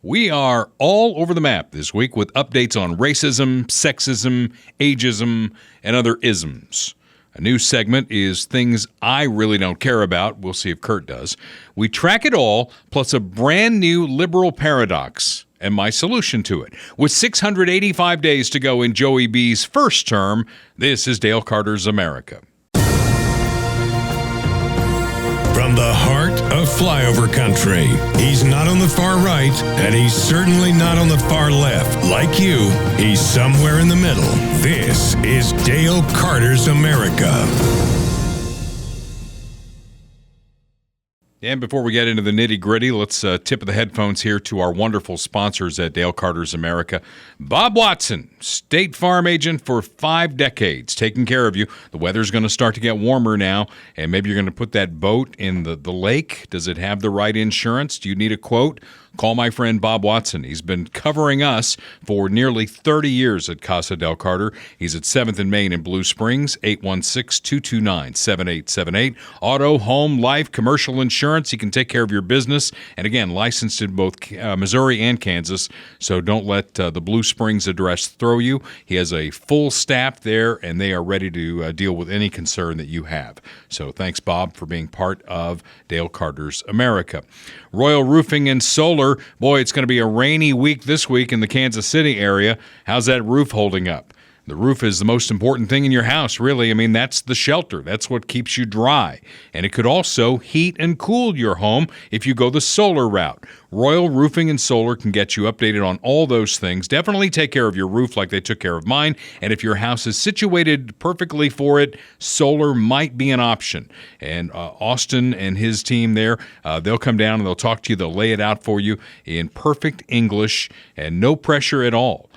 We are all over the map this week with updates on racism, sexism, ageism, and other isms. A new segment is things I really don't care about. We'll see if Kurt does. We track it all, plus a brand new liberal paradox and my solution to it. With 685 days to go in Joey B's first term, this is Dale Carter's America. From the heart of flyover country, he's not on the far right, and he's certainly not on the far left. Like you, he's somewhere in the middle. This is Dale Carter's America. And before we get into the nitty-gritty, let's tip of the headphones here to our wonderful sponsors at Dale Carter's America. Bob Watson, State Farm agent for 5 decades, taking care of you. The weather's going to start to get warmer now, and maybe you're going to put that boat in the lake. Does it have the right insurance? Do you need a quote? Call my friend Bob Watson. He's been covering us for nearly 30 years at Casa Del Carter. He's at 7th and Main in Blue Springs, 816-229-7878. Auto, home, life, commercial insurance. He can take care of your business. And again, licensed in both Missouri and Kansas, so don't let the Blue Springs address throw you. He has a full staff there, and they are ready to deal with any concern that you have. So thanks, Bob, for being part of Dale Carter's America. Royal Roofing and Solar. Boy, it's going to be a rainy week this week in the Kansas City area. How's that roof holding up? The roof is the most important thing in your house, really. I mean, that's the shelter. That's what keeps you dry. And it could also heat and cool your home if you go the solar route. Royal Roofing and Solar can get you updated on all those things. Definitely take care of your roof like they took care of mine. And if your house is situated perfectly for it, solar might be an option. And Austin and his team there, they'll come down and they'll talk to you. They'll lay it out for you in perfect English and no pressure at all.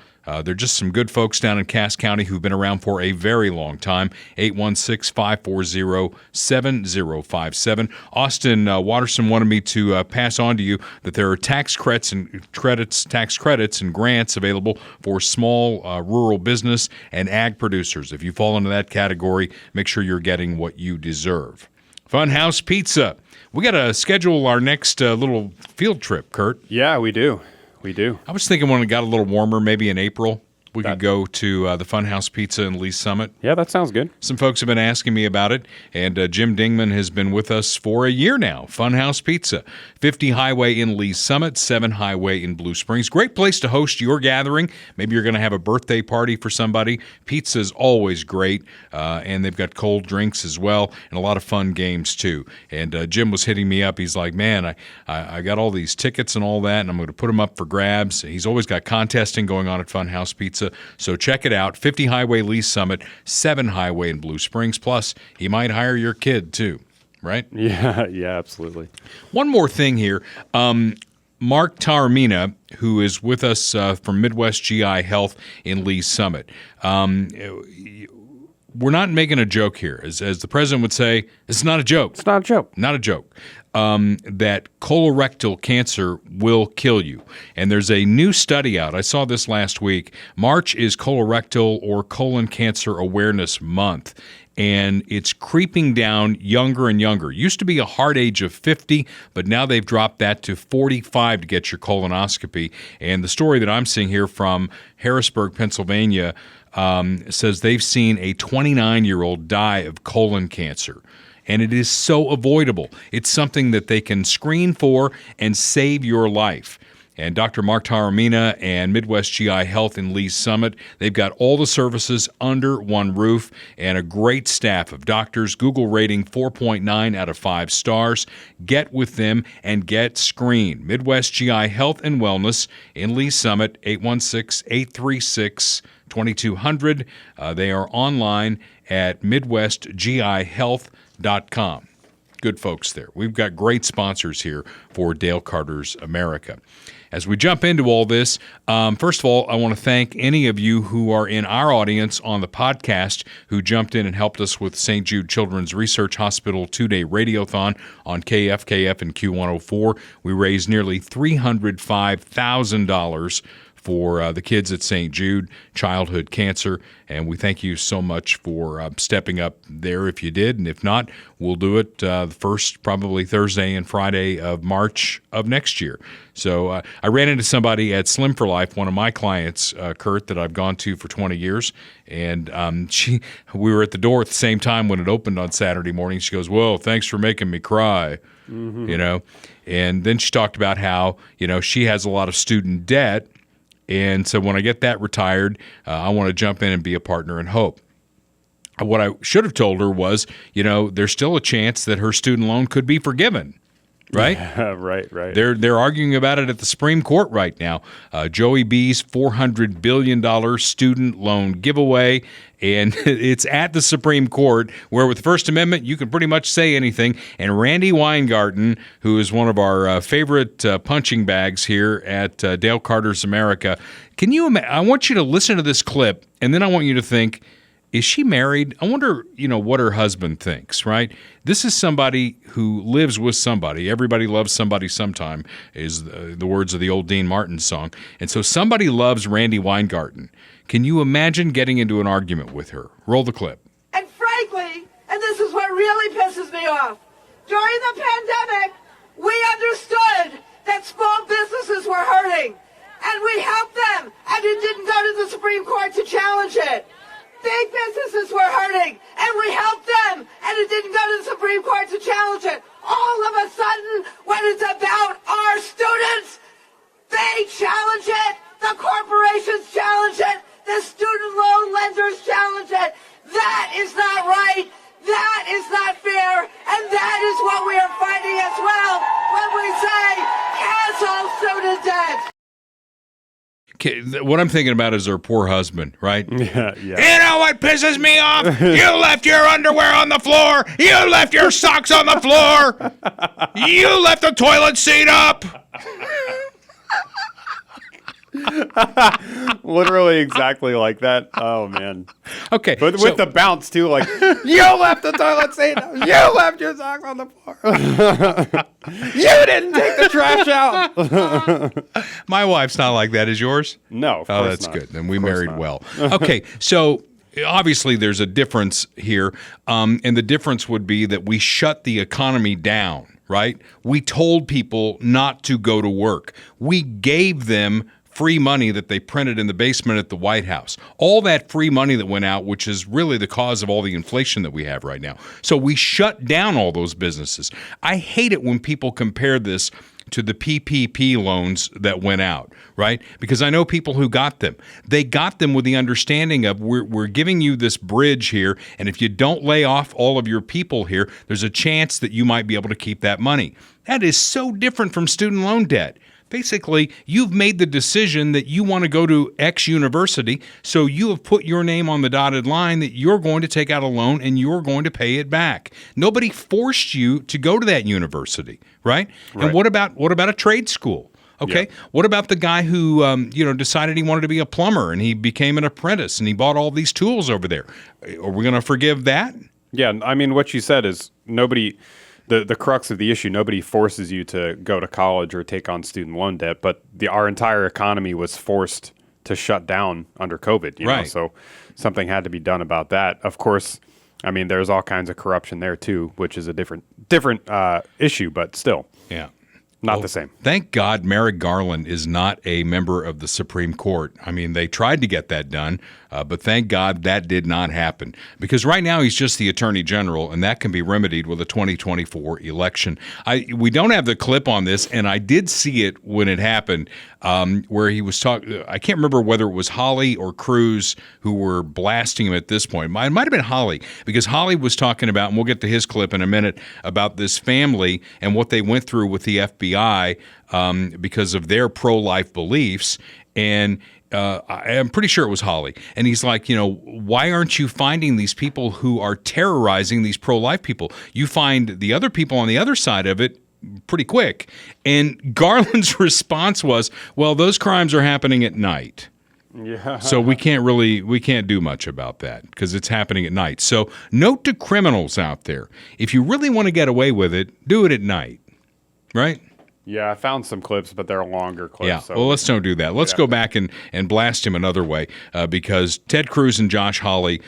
They're just some good folks down in Cass County who've been around for a very long time. 816-540-7057. Austin Watterson wanted me to pass on to you that there are tax credits and grants available for small rural business and ag producers. If you fall into that category, make sure you're getting what you deserve. Funhouse Pizza. We got to schedule our next little field trip, Kurt. Yeah, we do. We do. I was thinking when it got a little warmer, maybe in April, we could go to the Funhouse Pizza in Lee's Summit. Yeah, that sounds good. Some folks have been asking me about it, and Jim Dingman has been with us for a year now. Funhouse Pizza, 50 Highway in Lee's Summit, 7 Highway in Blue Springs. Great place to host your gathering. Maybe you're going to have a birthday party for somebody. Pizza is always great, and they've got cold drinks as well, and a lot of fun games too. And Jim was hitting me up. He's like, man, I got all these tickets and all that, and I'm going to put them up for grabs. He's always got contesting going on at Funhouse Pizza. So check it out, 50 Highway Lee's Summit, 7 Highway in Blue Springs. Plus, he might hire your kid too, right? Yeah, absolutely. One more thing here. Mark Taormina, who is with us from Midwest GI Health in Lee's Summit. We're not making a joke here. As the president would say, it's not a joke. It's not a joke. Not a joke. That colorectal cancer will kill you. And there's a new study out. I saw this last week. March is Colorectal or Colon Cancer Awareness Month. And it's creeping down younger and younger. Used to be a hard age of 50, but now they've dropped that to 45 to get your colonoscopy. And the story that I'm seeing here from Harrisburg, Pennsylvania, says they've seen a 29-year-old die of colon cancer. And it is so avoidable. It's something that they can screen for and save your life. And Dr. Mark Taormina and Midwest GI Health in Lee's Summit, they've got all the services under one roof and a great staff of doctors. Google rating 4.9 out of 5 stars. Get with them and get screened. Midwest GI Health and Wellness in Lee's Summit, 816-836-2200. They are online at midwestgihealth.com. Good folks there. We've got great sponsors here for Dale Carter's America. As we jump into all this, first of all, I want to thank any of you who are in our audience on the podcast who jumped in and helped us with St. Jude Children's Research Hospital 2-day radiothon on KFKF and Q104. We raised nearly $305,000 for the kids at St. Jude Childhood Cancer. And we thank you so much for stepping up there if you did. And if not, we'll do it the first probably Thursday and Friday of March of next year. So I ran into somebody at Slim for Life, one of my clients, Kurt, that I've gone to for 20 years. And we were at the door at the same time when it opened on Saturday morning. She goes, "Whoa, thanks for making me cry." And then she talked about how, she has a lot of student debt. And so when I get that retired, I want to jump in and be a partner in hope. What I should have told her was, there's still a chance that her student loan could be forgiven. Right? Yeah, right. They're arguing about it at the Supreme Court right now. Joey B's $400 billion student loan giveaway, and it's at the Supreme Court, where with the First Amendment, you can pretty much say anything. And Randy Weingarten, who is one of our favorite punching bags here at Dale Carter's America, I want you to listen to this clip, and then I want you to think, is she married? I wonder, what her husband thinks, right? This is somebody who lives with somebody. Everybody loves somebody sometime, is the words of the old Dean Martin song. And so somebody loves Randy Weingarten. Can you imagine getting into an argument with her? Roll the clip. And frankly, and this is what really pisses me off, during the pandemic, we understood that small businesses were hurting. And we helped them. And it didn't go to the Supreme Court to challenge it. Big businesses were hurting, and we helped them, and it didn't go to the Supreme Court to challenge it. All of a sudden, when it's about our students, they challenge it, the corporations challenge it, the student loan lenders challenge it. That is not right, that is not fair, and that is what we are fighting as well when we say cancel student debt. What I'm thinking about is her poor husband, right? Yeah. You know what pisses me off? You left your underwear on the floor. You left your socks on the floor. You left the toilet seat up. Literally exactly like that. Oh, man. Okay. But with the bounce, too, like, you left the toilet seat. You left your socks on the floor. You didn't take the trash out. My wife's not like that. Is yours? No, of Oh, course that's not. good. Then we married well. Okay, so obviously there's a difference here, and the difference would be that we shut the economy down, right? We told people not to go to work. We gave them free money that they printed in the basement at the White House. All that free money that went out, which is really the cause of all the inflation that we have right now. So we shut down all those businesses. I hate it when people compare this to the PPP loans that went out, right? Because I know people who got them. They got them with the understanding of we're giving you this bridge here, and if you don't lay off all of your people here, there's a chance that you might be able to keep that money. That is so different from student loan debt. Basically, you've made the decision that you want to go to X university, so you have put your name on the dotted line that you're going to take out a loan and you're going to pay it back. Nobody forced you to go to that university, right? And what about a trade school? Okay, yeah. What about the guy who decided he wanted to be a plumber and he became an apprentice and he bought all these tools over there? Are we going to forgive that? Yeah, I mean, what you said is nobody. The crux of the issue, nobody forces you to go to college or take on student loan debt, but our entire economy was forced to shut down under COVID, you know, so something had to be done about that. Of course, I mean, there's all kinds of corruption there too, which is a different issue, but still. Yeah. Not the same. Thank God Merrick Garland is not a member of the Supreme Court. I mean, they tried to get that done, but thank God that did not happen. Because right now he's just the Attorney General, and that can be remedied with a 2024 election. We don't have the clip on this, and I did see it when it happened, where he was talking. I can't remember whether it was Holly or Cruz who were blasting him at this point. It might have been Holly, because Holly was talking about, and we'll get to his clip in a minute, about this family and what they went through with the FBI because of their pro-life beliefs. And I'm pretty sure it was Holly. And he's like, why aren't you finding these people who are terrorizing these pro-life people? You find the other people on the other side of it pretty quick. And Garland's response was, well, those crimes are happening at night. Yeah. So we can't do much about that because it's happening at night. So note to criminals out there, if you really want to get away with it, do it at night, right? Yeah, I found some clips, but they're longer clips. Yeah, So well, let's don't do that. Let's go back and blast him another way because Ted Cruz and Josh Hawley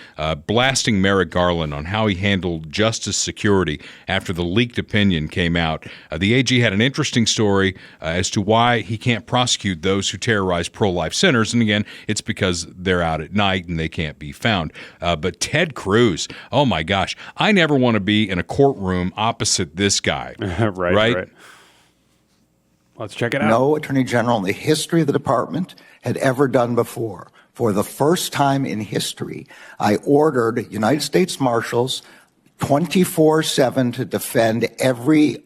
blasting Merrick Garland on how he handled justice security after the leaked opinion came out. The AG had an interesting story as to why he can't prosecute those who terrorize pro-life centers. And again, it's because they're out at night and they can't be found. But Ted Cruz, oh my gosh, I never want to be in a courtroom opposite this guy. right. Let's check it out. No Attorney General in the history of the department had ever done before. For the first time in history, I ordered United States Marshals 24/7 to defend every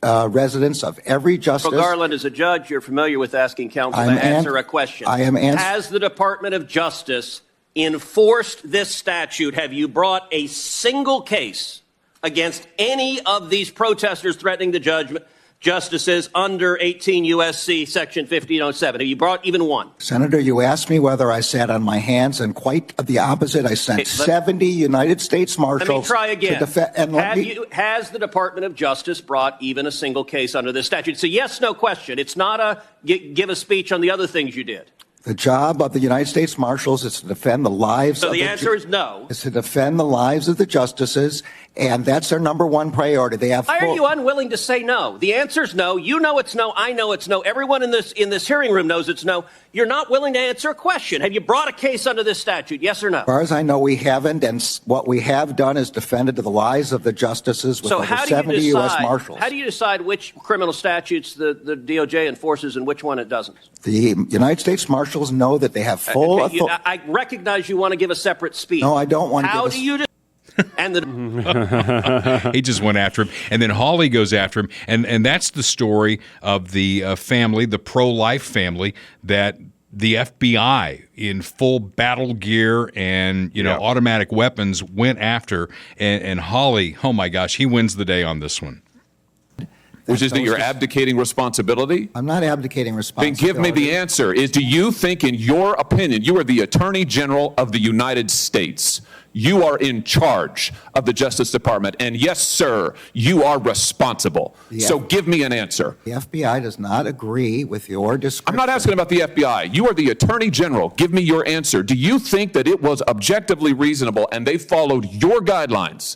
residence of every justice. Well, Garland, as a judge, you're familiar with asking counsel to answer a question. I am answering. Has the Department of Justice enforced this statute? Have you brought a single case against any of these protesters threatening the justices under 18 U.S.C. Section 1507? Have you brought even one? Senator, you asked me whether I sat on my hands, and quite the opposite. I sent 70 United States Marshals. Let me try again. To defend. And has the Department of Justice brought even a single case under this statute? It's a yes/no question. It's not a give a speech on the other things you did. The job of the United States Marshals is to defend the lives So of the answer is no. Is to defend the lives of the justices, and that's their number one priority. They have. Why are you unwilling to say no? The answer is no. You know it's no. I know it's no. Everyone in this hearing room knows it's no. You're not willing to answer a question. Have you brought a case under this statute? Yes or no? As far as I know, we haven't, and what we have done is defended the lives of the justices with over 70 U.S. Marshals. How do you decide which criminal statutes the DOJ enforces and which one it doesn't? The United States Marshals know that they have full authority. I recognize you want to give a separate speech. No, I don't want to give How do you and the he just went after him, and then Hawley goes after him, and that's the story of the family, the pro-life family, that the FBI in full battle gear and automatic weapons went after, and Hawley, oh my gosh, he wins the day on this one. Which is that you're abdicating responsibility? I'm not abdicating Then responsibility. give me the answer. Do you think, in your opinion, you are the Attorney General of the United States? You are in charge of the Justice Department. And yes, sir, you are responsible. So give me an answer. The FBI does not agree with your description. I'm not asking about the FBI. You are the Attorney General. Give me your answer. Do you think that it was objectively reasonable and they followed your guidelines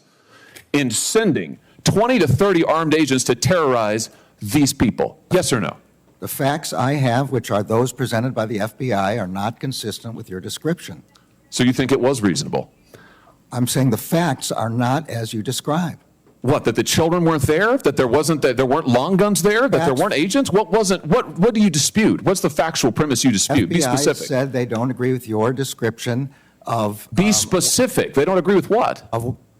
in sending 20 to 30 armed agents to terrorize these people? Yes or no? The facts I have, which are those presented by the FBI, are not consistent with your description. So you think it was reasonable? I'm saying the facts are not as you describe. What, that the children weren't there? That there weren't long guns there? That there weren't agents? What do you dispute? What's the factual premise you dispute? Be FBI specific. said they don't agree with your description of... Be specific. They don't agree with what?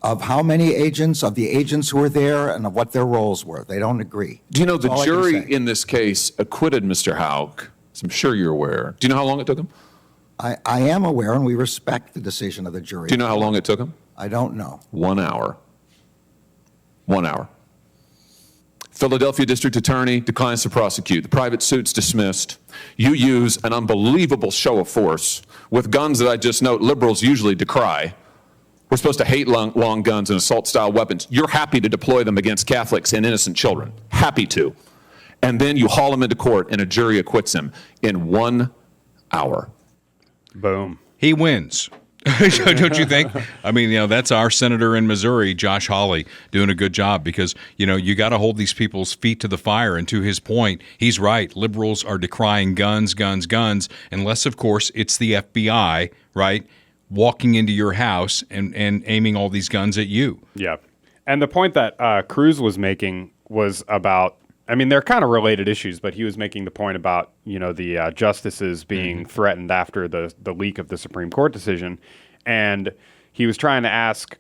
Of how many agents, of the agents who were there, and of what their roles were. They don't agree. Do you know the That's all I can jury say. in this case acquitted Mr. Houck? I'm sure you're aware. Do you know how long it took him? I am aware, and we respect the decision of the jury. Do you know how long it took him? I don't know. 1 hour. 1 hour. Philadelphia District Attorney declines to prosecute. The private suit's dismissed. You use an unbelievable show of force with guns that I just note liberals usually decry. We're supposed to hate long guns and assault-style weapons. You're happy to deploy them against Catholics and innocent children. Happy to. And then you haul him into court and a jury acquits him in 1 hour. Boom. He wins. Don't you think? I mean, that's our senator in Missouri, Josh Hawley, doing a good job because, you got to hold these people's feet to the fire. And to his point, he's right. Liberals are decrying guns, unless, of course, it's the FBI, right, walking into your house and aiming all these guns at you. Yeah. And the point that Cruz was making was about, I mean, they're kind of related issues, but he was making the point about, the justices being threatened after the leak of the Supreme Court decision. And he was trying to ask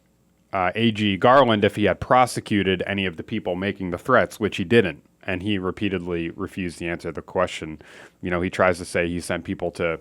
AG Garland if he had prosecuted any of the people making the threats, which he didn't. And he repeatedly refused to answer the question. He tries to say he sent people to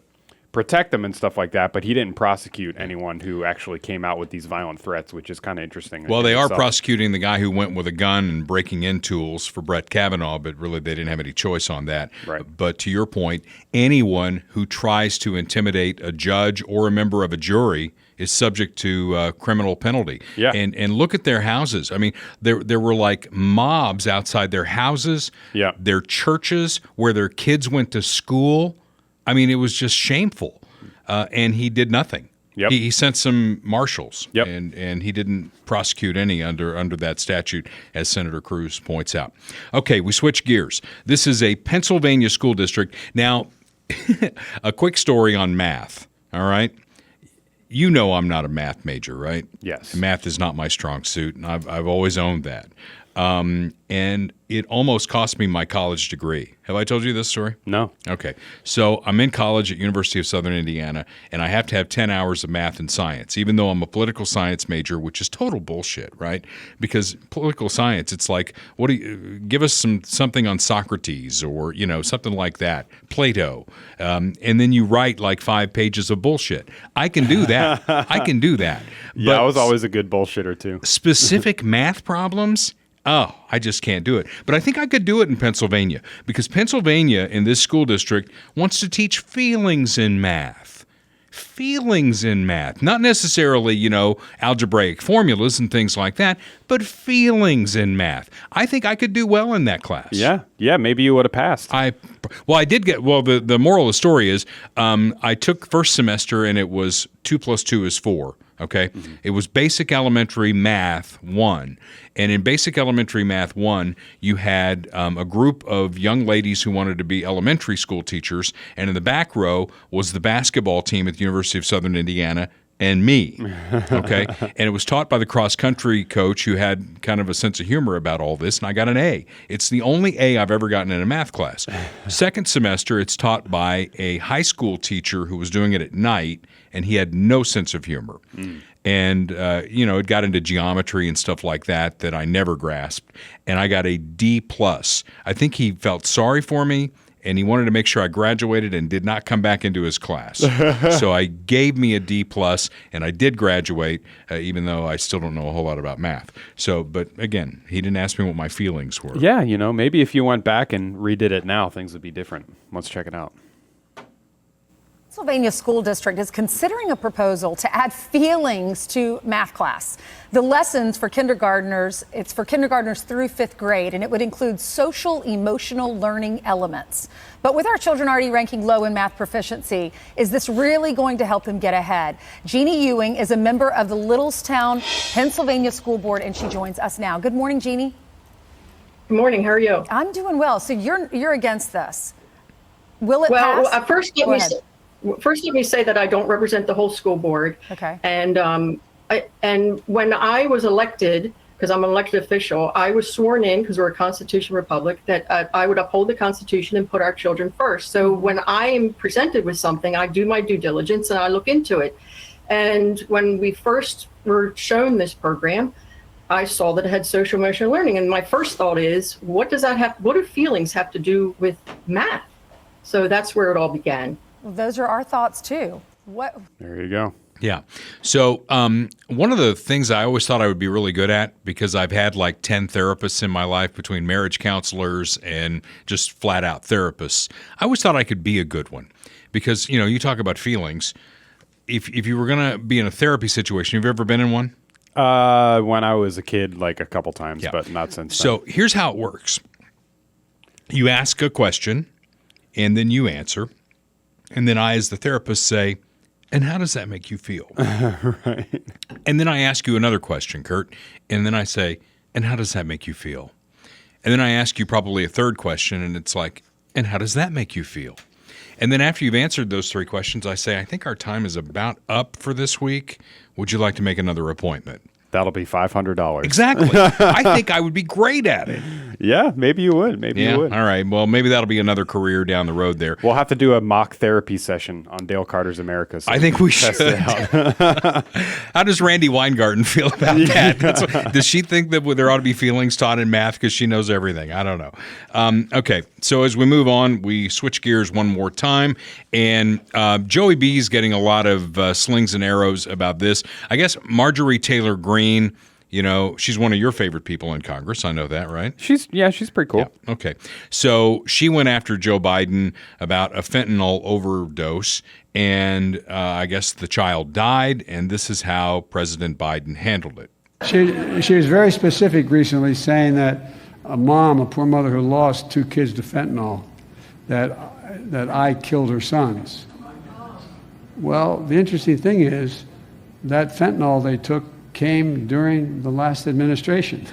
protect them and stuff like that, but he didn't prosecute anyone who actually came out with these violent threats, which is kind of interesting. Well, they are prosecuting the guy who went with a gun and breaking in tools for Brett Kavanaugh, but really they didn't have any choice on that. Right. But to your point, anyone who tries to intimidate a judge or a member of a jury is subject to criminal penalty. Yeah. And look at their houses. I mean, there were like mobs outside their houses, Yeah. their churches, where their kids went to school. I mean, it was just shameful. And he did nothing. Yep. He sent some marshals, Yep. and he didn't prosecute any under that statute, as Senator Cruz points out. Okay, we switch gears. This is a Pennsylvania school district. Now, a quick story on math, all right? You know I'm not a math major, right? Yes. Math is not my strong suit, and I've always owned that. And it almost cost me my college degree. Have I told you this story? No. Okay. So I'm in college at University of Southern Indiana, and I have to have 10 hours of math and science, even though I'm a political science major, which is total bullshit, right? Because political science, it's like, give us something on Socrates or, something like that, Plato, and then you write like 5 pages of bullshit. I can do that. Yeah, But I was always a good bullshitter too. specific math problems, I just can't do it. But I think I could do it in Pennsylvania, because Pennsylvania in this school district wants to teach feelings in math. Feelings in math. Not necessarily, algebraic formulas and things like that, but feelings in math. I think I could do well in that class. Yeah, maybe you would have passed. I did get, the moral of the story is I took first semester and it was 2 + 2 is 4. Okay. Mm-hmm. It was basic elementary math 1. And in basic elementary math 1, you had a group of young ladies who wanted to be elementary school teachers. And in the back row was the basketball team at the University of Southern Indiana and me. Okay. And it was taught by the cross country coach who had kind of a sense of humor about all this. And I got an A. It's the only A I've ever gotten in a math class. Second semester, it's taught by a high school teacher who was doing it at night, and he had no sense of humor. And, it got into geometry and stuff like that I never grasped. And I got a D+. I think he felt sorry for me, and he wanted to make sure I graduated and did not come back into his class. So I gave me a D+, and I did graduate, even though I still don't know a whole lot about math. So, but again, he didn't ask me what my feelings were. Yeah, maybe if you went back and redid it now, things would be different. Let's check it out. Pennsylvania School District is considering a proposal to add feelings to math class. The lessons for kindergartners, it's for kindergartners through 5th grade, and it would include social emotional learning elements. But with our children already ranking low in math proficiency, is this really going to help them get ahead? Jeannie Ewing is a member of the Littlestown, Pennsylvania School Board, and she joins us now. Good morning, Jeannie. Good morning. How are you? I'm doing well. So you're against this. Will it pass? Well, first let me say that I don't represent the whole school board. Okay. And when I was elected, because I'm an elected official, I was sworn in, because we're a Constitution Republic, that I would uphold the Constitution and put our children first. So when I am presented with something, I do my due diligence and I look into it. And when we first were shown this program, I saw that it had social emotional learning. And my first thought is, what do feelings have to do with math? So that's where it all began. Well, those are our thoughts too. There you go. Yeah. So one of the things I always thought I would be really good at, because I've had like 10 therapists in my life, between marriage counselors and just flat out therapists, I always thought I could be a good one. Because, you talk about feelings. If you were going to be in a therapy situation, have you ever been in one? When I was a kid, like a couple times, Yeah. but not since then. So here's how it works. You ask a question, and then you answer. And then I, as the therapist, say, and how does that make you feel? Right. And then I ask you another question, Kurt. And then I say, and how does that make you feel? And then I ask you probably a third question, and it's like, and how does that make you feel? And then after you've answered those 3 questions, I say, I think our time is about up for this week. Would you like to make another appointment? That'll be $500. Exactly. I think I would be great at it. Yeah, maybe you would. Maybe you would. All right. Well, maybe that'll be another career down the road there. We'll have to do a mock therapy session on Dale Carter's America. So I think we should. test it out. How does Randy Weingarten feel about that? Does she think that there ought to be feelings taught in math because she knows everything? I don't know. Okay. So as we move on, we switch gears one more time. And Joey B's getting a lot of slings and arrows about this. I guess Marjorie Taylor Greene, you know, she's one of your favorite people in Congress. I know that, right? She's pretty cool. Yeah. Okay. So she went after Joe Biden about a fentanyl overdose, and I guess the child died, and this is how President Biden handled it. She was very specific recently, saying that a poor mother who lost 2 kids to fentanyl, that I killed her sons. Well, the interesting thing is that fentanyl they took came during the last administration.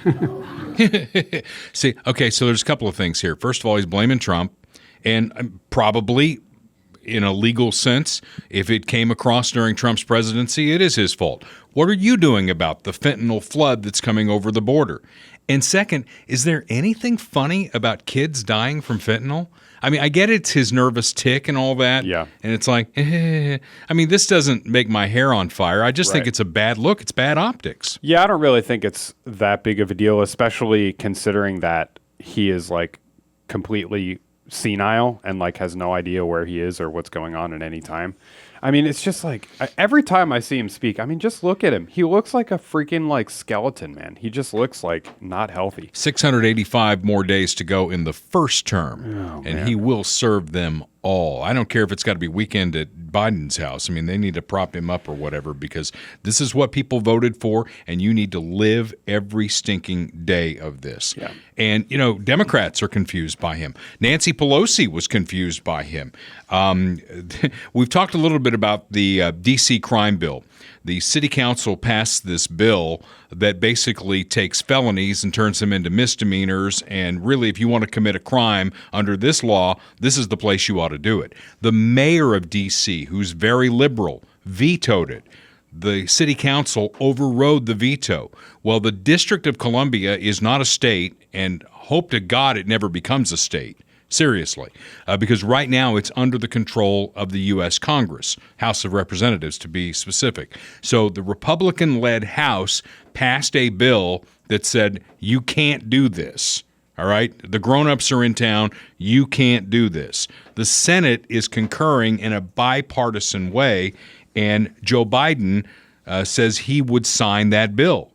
See, okay, so there's a couple of things here. First of all, he's blaming Trump, and probably in a legal sense, if it came across during Trump's presidency, it is his fault. What are you doing about the fentanyl flood that's coming over the border? And second, is there anything funny about kids dying from fentanyl? I mean, I get it's his nervous tick and all that. Yeah. And it's like, I mean, this doesn't make my hair on fire. I just think Right. it's a bad look. It's bad optics. Yeah, I don't really think it's that big of a deal, especially considering that he is like completely senile and like has no idea where he is or what's going on at any time. I mean, it's just like every time I see him speak, I mean, just look at him. He looks like a freaking like skeleton, man. He just looks like not healthy. 685 more days to go in the first term, and he will serve them all. I don't care if it's got to be weekend at Biden's house. I mean, they need to prop him up or whatever, because this is what people voted for, and you need to live every stinking day of this. Yeah. And, you know, Democrats are confused by him. Nancy Pelosi was confused by him. We've talked a little bit about the DC crime bill. The city council passed this bill that basically takes felonies and turns them into misdemeanors. And really, if you want to commit a crime under this law, this is the place you ought to do it. The mayor of D.C., who's very liberal, vetoed it. The city council overrode the veto. Well, the District of Columbia is not a state, and hope to God it never becomes a state. Seriously, because right now it's under the control of the U.S. Congress, House of Representatives to be specific. So the Republican-led House passed a bill that said, you can't do this. All right? The grown-ups are in town. You can't do this. The Senate is concurring in a bipartisan way, and Joe Biden says he would sign that bill.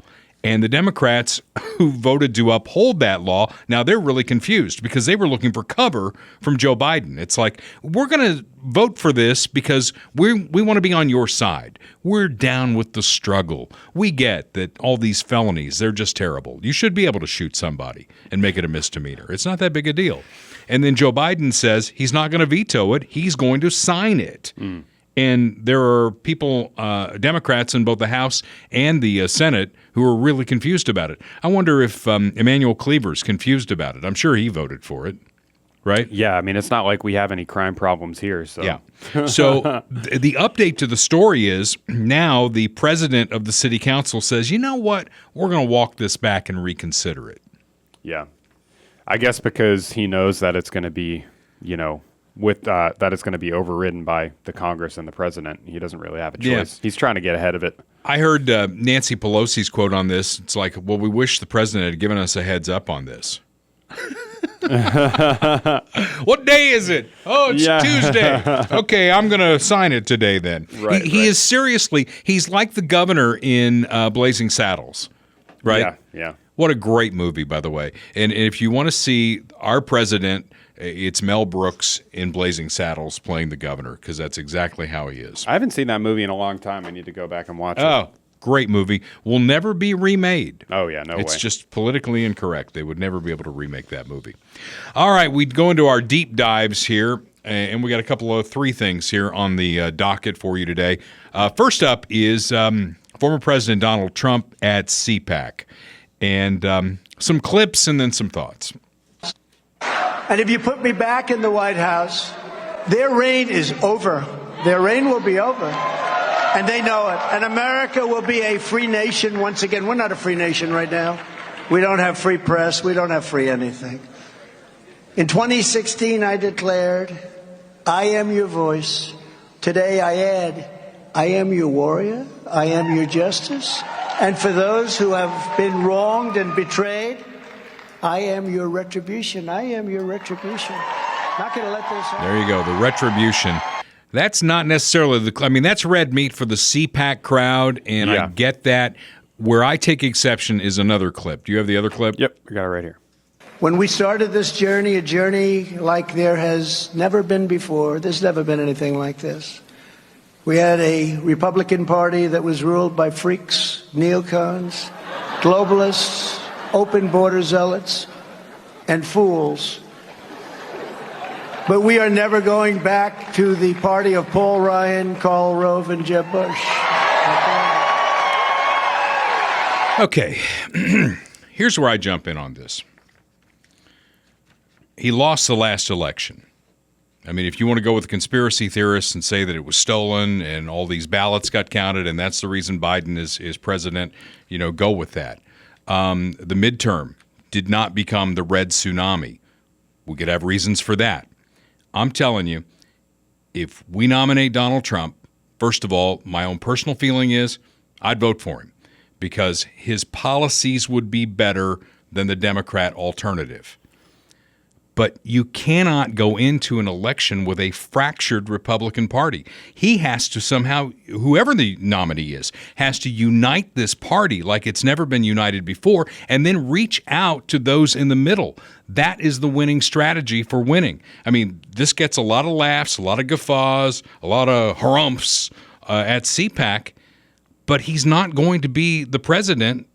And the Democrats who voted to uphold that law, now they're really confused because they were looking for cover from Joe Biden. It's like, we're going to vote for this because we want to be on your side. We're down with the struggle. We get that all these felonies, they're just terrible. You should be able to shoot somebody and make it a misdemeanor. It's not that big a deal. And then Joe Biden says he's not going to veto it. He's going to sign it. And there are people, Democrats in both the House and the Senate, who are really confused about it. I wonder if Emmanuel Cleaver's confused about it. I'm sure he voted for it, right? Yeah, I mean, it's not like we have any crime problems here. So. Yeah. So the update to the story is now the president of the city council says, you know what, we're going to walk this back and reconsider it. Yeah. I guess because he knows that it's going to be, you know, that it's going to be overridden by the Congress and the president. He doesn't really have a choice. Yeah. He's trying to get ahead of it. I heard Nancy Pelosi's quote on this. It's like, well, we wish the president had given us a heads up on this. What day is it? Oh, it's Tuesday. Okay, I'm going to sign it today then. Right, he is seriously, he's like the governor in Blazing Saddles, right? Yeah. What a great movie, by the way. And if you want to see our president, it's Mel Brooks in Blazing Saddles playing the governor, because that's exactly how he is. I haven't seen that movie in a long time. I need to go back and watch it. Oh, great movie. Will never be remade. Oh, yeah, no way. It's just politically incorrect. They would never be able to remake that movie. All right, we go into our deep dives here, and we got a couple of 3 things here on the docket for you today. First up is former President Donald Trump at CPAC, and some clips and then some thoughts. And if you put me back in the White House, their reign is over. Their reign will be over. And they know it. And America will be a free nation once again. We're not a free nation right now. We don't have free press. We don't have free anything. In 2016, I declared, I am your voice. Today I add, I am your warrior. I am your justice. And for those who have been wronged and betrayed, I am your retribution. I am your retribution. Not going to let this happen. There you go, the retribution. That's not necessarily that's red meat for the CPAC crowd, and I get that. Where I take exception is another clip. Do you have the other clip? Yep, I got it right here. When we started this journey, a journey like there has never been before, there's never been anything like this. We had a Republican Party that was ruled by freaks, neocons, globalists, open border zealots, and fools. But we are never going back to the party of Paul Ryan, Karl Rove, and Jeb Bush. Okay, here's where I jump in on this. He lost the last election. I mean, if you want to go with the conspiracy theorists and say that it was stolen and all these ballots got counted and that's the reason Biden is president, go with that. The midterm did not become the red tsunami. We could have reasons for that. I'm telling you, if we nominate Donald Trump, first of all, my own personal feeling is I'd vote for him because his policies would be better than the Democrat alternative. But you cannot go into an election with a fractured Republican Party. He has to somehow, whoever the nominee is, has to unite this party like it's never been united before and then reach out to those in the middle. That is the winning strategy for winning. I mean, this gets a lot of laughs, a lot of guffaws, a lot of harumphs at CPAC, but he's not going to be the president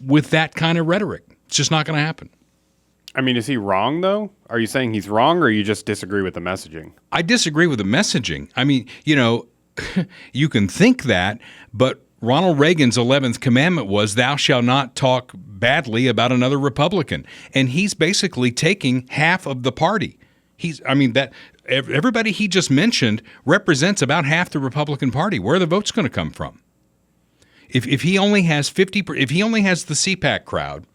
with that kind of rhetoric. It's just not going to happen. I mean, is he wrong, though? Are you saying he's wrong, or you just disagree with the messaging? I disagree with the messaging. I mean, you can think that, but Ronald Reagan's 11th commandment was, thou shalt not talk badly about another Republican. And he's basically taking half of the party. That everybody he just mentioned represents about half the Republican Party. Where are the votes going to come from? If he only has if he only has the CPAC crowd,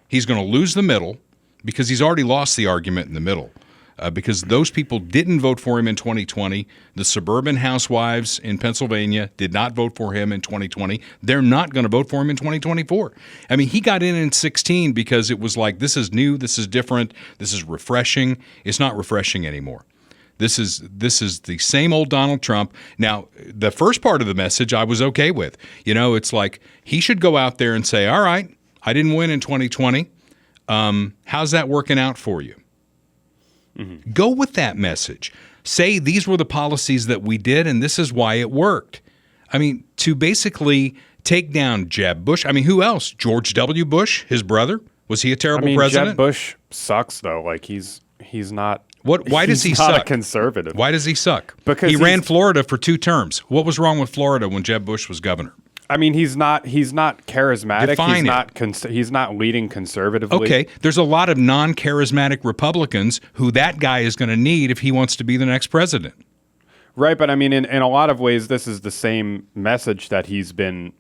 he's going to lose the middle, because he's already lost the argument in the middle. Because those people didn't vote for him in 2020. The suburban housewives in Pennsylvania did not vote for him in 2020. They're not going to vote for him in 2024. I mean, he got in 16 because it was like, this is new, this is different, this is refreshing. It's not refreshing anymore. This is the same old Donald Trump. Now, the first part of the message I was okay with. It's like he should go out there and say, all right, I didn't win in 2020. How's that working out for you? Mm-hmm. Go with that message. Say these were the policies that we did, and this is why it worked. I mean, to basically take down Jeb Bush. I mean, who else? George W. Bush, his brother? Was he a terrible president? Jeb Bush sucks, though. Like, he's not. Why does he suck? He's not a conservative. Why does he suck? Because he ran Florida for 2 terms. What was wrong with Florida when Jeb Bush was governor? I mean, he's not charismatic. Define he's not leading conservatively. Okay, there's a lot of non-charismatic Republicans who that guy is going to need if he wants to be the next president. Right, but I mean, in a lot of ways, this is the same message that he's been,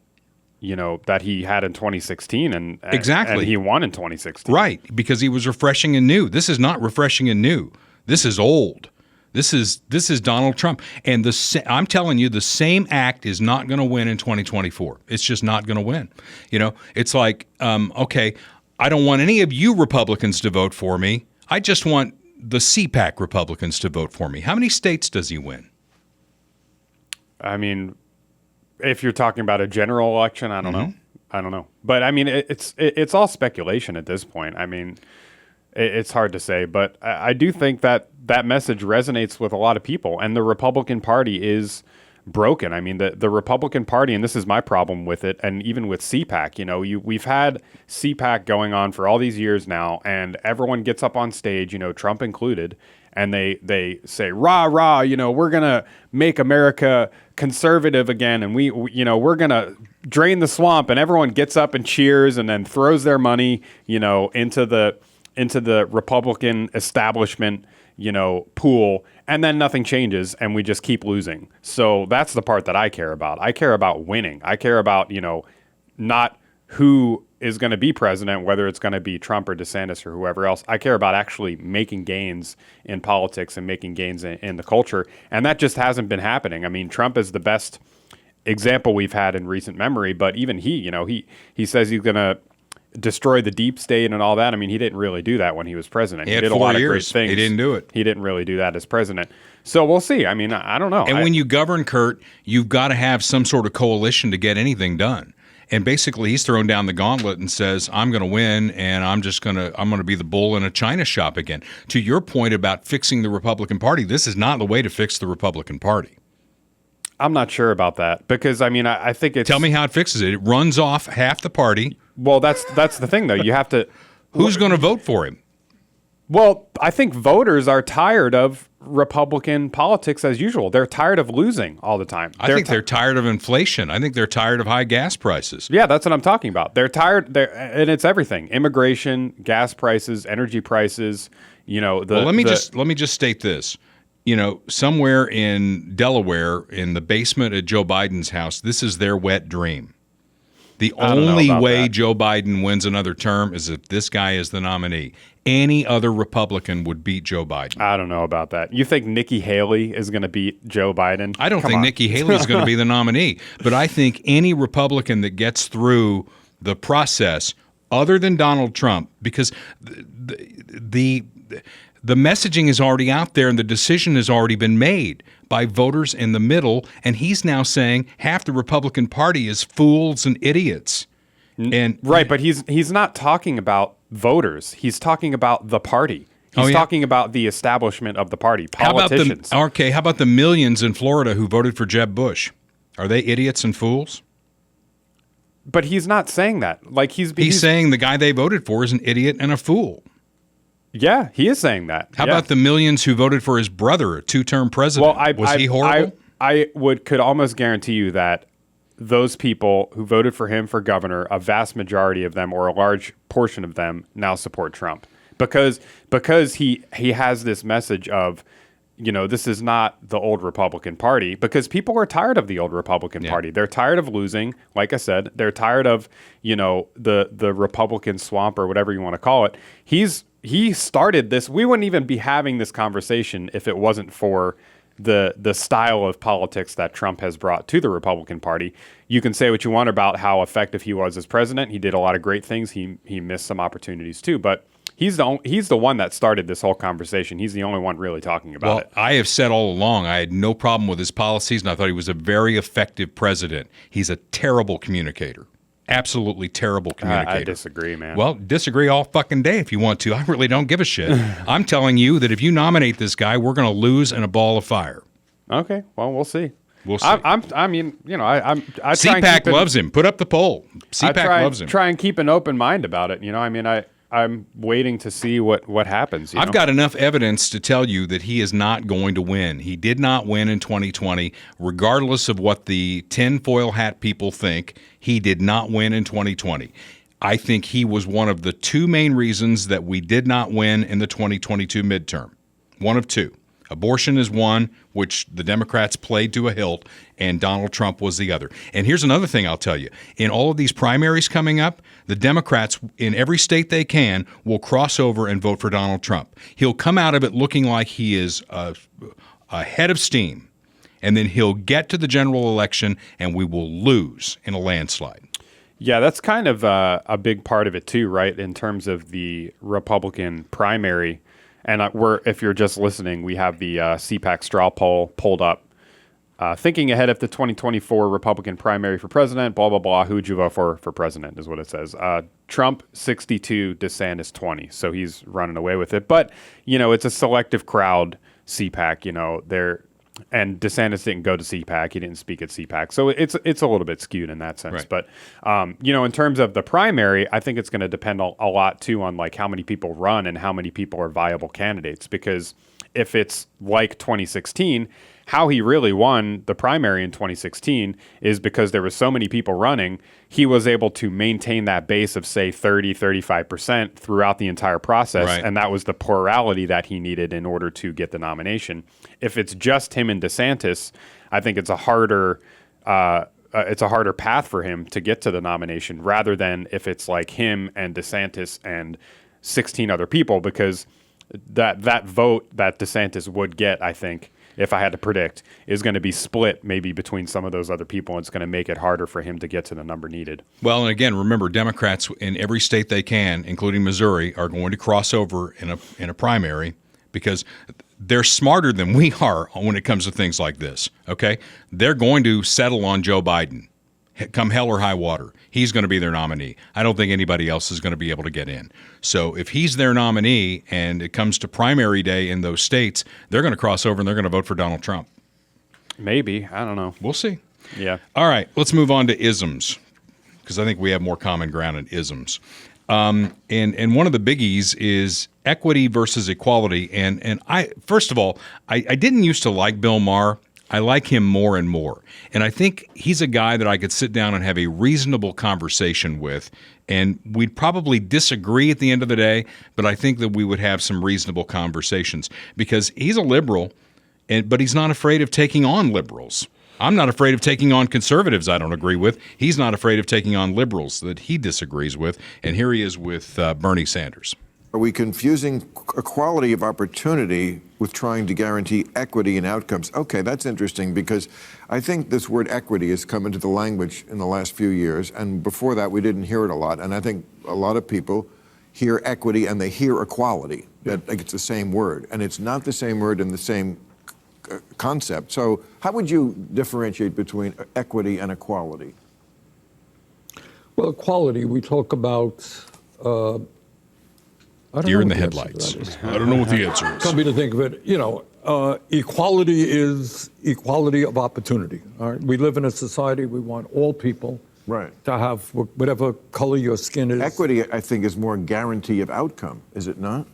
that he had in 2016, and exactly, and he won in 2016. Right, because he was refreshing and new. This is not refreshing and new. This is old. This is Donald Trump. And I'm telling you, the same act is not going to win in 2024. It's just not going to win. It's like, okay, I don't want any of you Republicans to vote for me. I just want the CPAC Republicans to vote for me. How many states does he win? I mean, if you're talking about a general election, I don't know. I don't know. But I mean, it's all speculation at this point. I mean, it's hard to say, but I do think that message resonates with a lot of people, and the Republican Party is broken. I mean, the Republican Party, and this is my problem with it, and even with CPAC, we've had CPAC going on for all these years now, and everyone gets up on stage, Trump included, and they say, rah, rah, we're going to make America conservative again, and we're going to drain the swamp, and everyone gets up and cheers and then throws their money, into the Republican establishment, pool, and then nothing changes and we just keep losing. So that's the part that I care about. I care about winning. I care about, not who is going to be president, whether it's going to be Trump or DeSantis or whoever else. I care about actually making gains in politics and making gains in the culture. And that just hasn't been happening. I mean, Trump is the best example we've had in recent memory, but even he says he's going to destroy the deep state and all that. I mean, he didn't really do that when he was president. He had did 4 a lot years. of great things. He didn't do it. He didn't really do that as president. So we'll see. I mean, I don't know. And when you govern, Kurt, you've got to have some sort of coalition to get anything done. And basically, he's throwing down the gauntlet and says, I'm going to win, and I'm going to be the bull in a china shop again. To your point about fixing the Republican Party, this is not the way to fix the Republican Party. I'm not sure about that because, I mean, I think it's... Tell me how it fixes it. It runs off half the party. Well, that's the thing, though. You have to... Who's going to vote for him? Well, I think voters are tired of Republican politics as usual. They're tired of losing all the time. I think they're tired of inflation. I think they're tired of high gas prices. Yeah, that's what I'm talking about. They're tired, and it's everything: immigration, gas prices, energy prices. Let me just state this. Somewhere in Delaware, in the basement at Joe Biden's house, this is their wet dream. The only way Joe Biden wins another term is if this guy is the nominee. Any other Republican would beat Joe Biden. I don't know about that. You think Nikki Haley is going to beat Joe Biden? I don't think Nikki Haley is going to be the nominee, but I think any Republican that gets through the process, other than Donald Trump, because the messaging is already out there and the decision has already been made by voters in the middle, and he's now saying half the Republican Party is fools and idiots. And right, but he's not talking about voters. He's talking about the party. He's talking about the establishment of the party, politicians. How about the millions in Florida who voted for Jeb Bush? Are they idiots and fools? But he's not saying that. Like he's saying the guy they voted for is an idiot and a fool. Yeah, he is saying that. How about the millions who voted for his brother, a 2-term president? Well, was he horrible? I could almost guarantee you that those people who voted for him for governor, a vast majority of them or a large portion of them now support Trump because he has this message of, this is not the old Republican Party, because people are tired of the old Republican Party. They're tired of losing. Like I said, they're tired of, the Republican swamp or whatever you want to call it. He started this. We wouldn't even be having this conversation if it wasn't for the style of politics that Trump has brought to the Republican Party. You can say what you want about how effective he was as president. He did a lot of great things. He missed some opportunities too, but he's the one that started this whole conversation. He's the only one really talking about it. I have said all along I had no problem with his policies, and I thought he was a very effective president. He's a terrible communicator. Absolutely terrible communicator. I disagree, man. Well, disagree all fucking day if you want to. I really don't give a shit. I'm telling you that if you nominate this guy, we're going to lose in a ball of fire. Okay, well, we'll see. We'll see. I CPAC loves him. Put up the poll. CPAC loves him. Try and keep an open mind about it. I'm waiting to see what happens. I've got enough evidence to tell you that he is not going to win. He did not win in 2020, regardless of what the tinfoil hat people think. He did not win in 2020. I think he was one of the 2 main reasons that we did not win in the 2022 midterm. One of 2. Abortion is one, which the Democrats played to a hilt, and Donald Trump was the other. And here's another thing I'll tell you. In all of these primaries coming up, the Democrats, in every state they can, will cross over and vote for Donald Trump. He'll come out of it looking like he is a head of steam, and then he'll get to the general election, and we will lose in a landslide. Yeah, that's kind of a big part of it too, right, in terms of the Republican primary. And if you're just listening, we have the CPAC straw poll pulled up. Thinking ahead of the 2024 Republican primary for president, blah, blah, blah. Who would you vote for president is what it says. Trump, 62, DeSantis, 20. So he's running away with it. But, it's a selective crowd, CPAC. And DeSantis didn't go to CPAC. He didn't speak at CPAC. So it's a little bit skewed in that sense. Right. But, in terms of the primary, I think it's going to depend a lot, too, on like how many people run and how many people are viable candidates. Because if it's like 2016, how he really won the primary in 2016 is because there were so many people running, he was able to maintain that base of, say, 30, 35% throughout the entire process. Right. And that was the plurality that he needed in order to get the nomination. If it's just him and DeSantis, I think it's a harder path for him to get to the nomination rather than if it's like him and DeSantis and 16 other people, because that vote that DeSantis would get, I think, if I had to predict, is going to be split maybe between some of those other people, and it's going to make it harder for him to get to the number needed. Well, and again, remember, Democrats in every state they can, including Missouri, are going to cross over in a primary because they're smarter than we are when it comes to things like this, okay? They're going to settle on Joe Biden, come hell or high water. He's going to be their nominee. I don't think anybody else is going to be able to get in. So if he's their nominee and it comes to primary day in those states, they're going to cross over and they're going to vote for Donald Trump. Maybe. I don't know. We'll see. Yeah. All right, let's move on to isms, because I think we have more common ground in isms. And one of the biggies is equity versus equality. And I, first of all, I didn't used to like Bill Maher. I like him more and more. And I think he's a guy that I could sit down and have a reasonable conversation with. And we'd probably disagree at the end of the day, but I think that we would have some reasonable conversations because he's a liberal, but he's not afraid of taking on liberals. I'm not afraid of taking on conservatives I don't agree with. He's not afraid of taking on liberals that he disagrees with. And here he is with Bernie Sanders. Are we confusing equality of opportunity with trying to guarantee equity in outcomes? Okay, that's interesting because I think this word equity has come into the language in the last few years, and before that we didn't hear it a lot. And I think a lot of people hear equity and they hear equality, that like it's the same word, and it's not the same word and the same concept. So how would you differentiate between equity and equality? Well, equality, we talk about Deer in the headlights. I don't know what the answer is. Come to think of it, equality is equality of opportunity. All right? We live in a society, we want all people to have whatever color your skin is. Equity, I think, is more guarantee of outcome, is it not?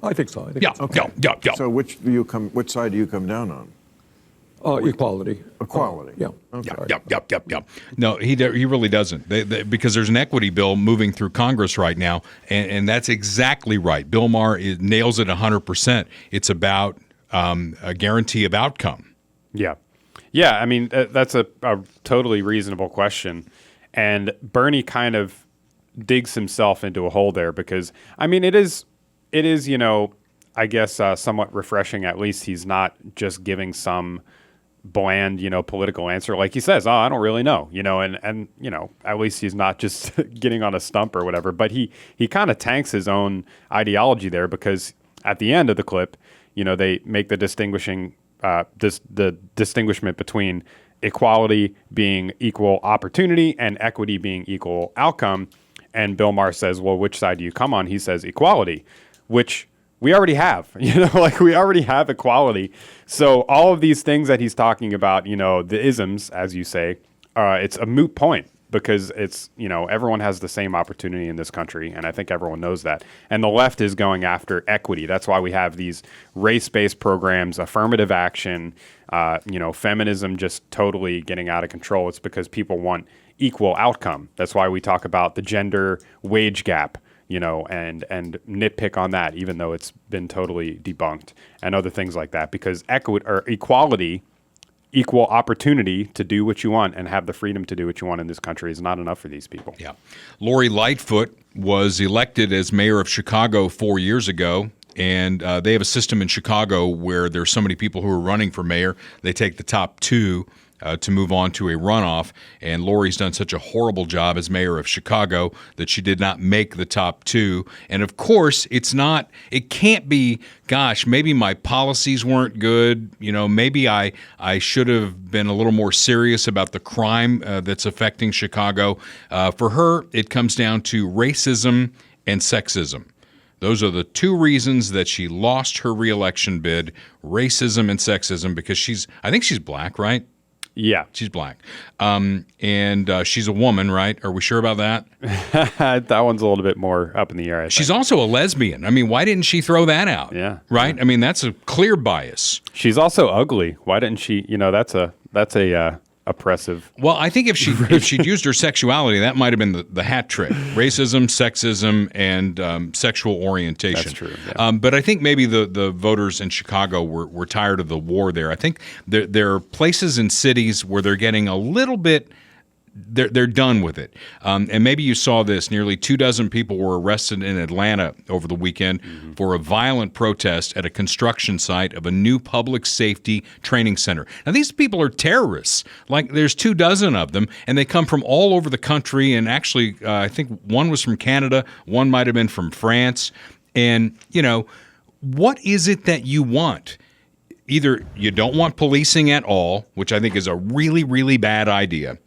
I think so. Yeah. So which side do you come down on? Equality. Equality. Yeah. Okay. Yep. No, he really doesn't. Because there's an equity bill moving through Congress right now, and that's exactly right. Bill Maher nails it 100%. It's about a guarantee of outcome. Yeah. Yeah, I mean, that's a totally reasonable question. And Bernie kind of digs himself into a hole there because, I mean, it is, I guess somewhat refreshing. At least he's not just giving some bland, political answer. Like he says, I don't really know, and at least he's not just getting on a stump or whatever, but he kind of tanks his own ideology there because at the end of the clip, they make the distinguishment between equality being equal opportunity and equity being equal outcome. And Bill Maher says, well, which side do you come on? He says equality, which we already have, we already have equality. So all of these things that he's talking about, the isms, as you say, it's a moot point because it's, everyone has the same opportunity in this country. And I think everyone knows that. And the left is going after equity. That's why we have these race-based programs, affirmative action, feminism just totally getting out of control. It's because people want equal outcome. That's why we talk about the gender wage gap. And nitpick on that, even though it's been totally debunked, and other things like that, because equality, equal opportunity to do what you want and have the freedom to do what you want in this country is not enough for these people. Yeah. Lori Lightfoot was elected as mayor of Chicago 4 years ago, and they have a system in Chicago where there's so many people who are running for mayor, they take the top two to move on to a runoff. And Lori's done such a horrible job as mayor of Chicago that she did not make the top two. And of course, it can't be, gosh, maybe my policies weren't good. Maybe I should have been a little more serious about the crime that's affecting Chicago. For her, it comes down to racism and sexism. Those are the two reasons that she lost her reelection bid, racism and sexism, because I think she's black, right? Yeah. She's black. And she's a woman, right? Are we sure about that? That one's a little bit more up in the air, I think. She's also a lesbian. I mean, why didn't she throw that out? Yeah. Right? I mean, that's a clear bias. She's also ugly. Why didn't she, that's a oppressive. Well, I think if she'd used her sexuality, that might have been the hat trick: racism, sexism, and sexual orientation. That's true. Yeah. But I think maybe the voters in Chicago were tired of the war there. I think there are places and cities where they're getting a little bit. They're done with it. And maybe you saw this. Nearly 24 people were arrested in Atlanta over the weekend for a violent protest at a construction site of a new public safety training center. Now, these people are terrorists. Like, there's 24 of them, and they come from all over the country. And actually, I think one was from Canada. One might have been from France. And, what is it that you want? Either you don't want policing at all, which I think is a really, really bad idea.